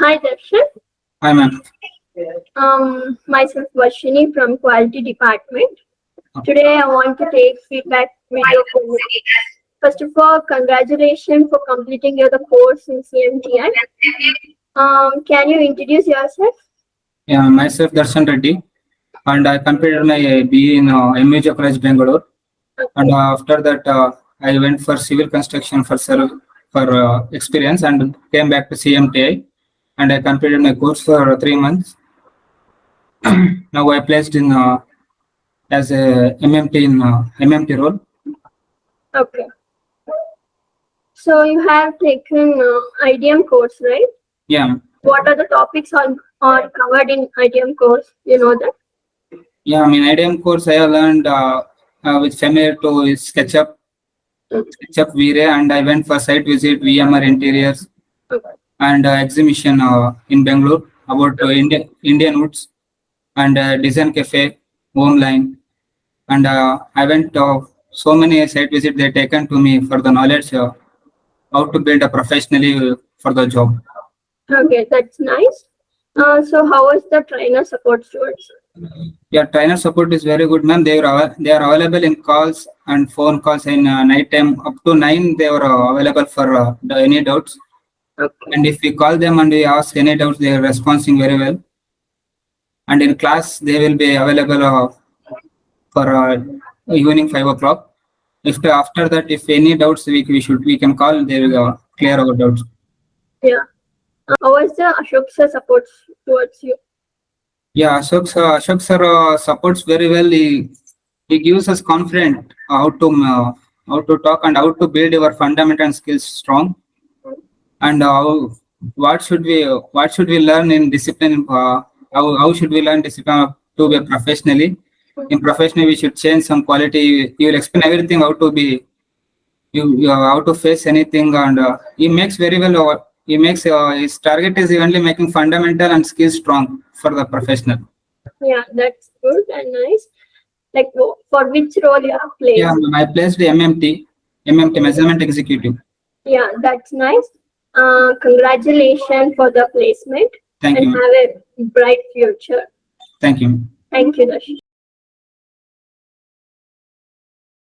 Hi, Darshan. Hi, ma'am. Myself Varshini from Quality Department. Okay. Today, I want to take feedback video from you. First of all, congratulations for completing your the course in CMTI. Can you introduce yourself? Yeah, myself Darshan Reddy, and I completed my BE in college, Bangalore. And after that, I went for civil construction for experience and came back to CMTI, and I completed my course for 3 months. Now I placed in as a MMT in MMT role. Okay. So you have taken IDM course, right? Yeah, What are the topics are covered in IDM course? You know that? yeah. I mean, IDM course I have learned with familiar to SketchUp V-Ray, and I went for site visit, VMR interiors, Okay. and exhibition in Bangalore about Indian woods and design cafe, home line, and I went so many site visits they taken to me for the knowledge how to build a professionally for the job. Okay, that's nice. So how was the trainer support towards? Yeah, trainer support is very good, ma'am. They are available in calls and phone calls in night time up to 9. They are available for any doubts. Okay. And if we call them and we ask any doubts, they are responding very well. And in class, they will be available for evening 5 o'clock. If after that, if any doubts, we can call. They will clear our doubts. Yeah. How was the Ashok sir support towards you? Yeah, Ashok sir supports very well. He gives us confidence how to talk and how to build our fundamental skills strong, and what should we learn in discipline. How should we learn discipline to be professionally. In professionally, we should change some quality. He will explain everything how to be how to face anything, and he makes very well. He makes his target is only making fundamental and skills strong for the professional. Yeah, that's good and nice. Like for which role you have played? Yeah, I placed MMT measurement executive. Yeah, that's nice. Congratulations for the placement. Thank and you. have a bright future. Thank you. Thank you, Dash.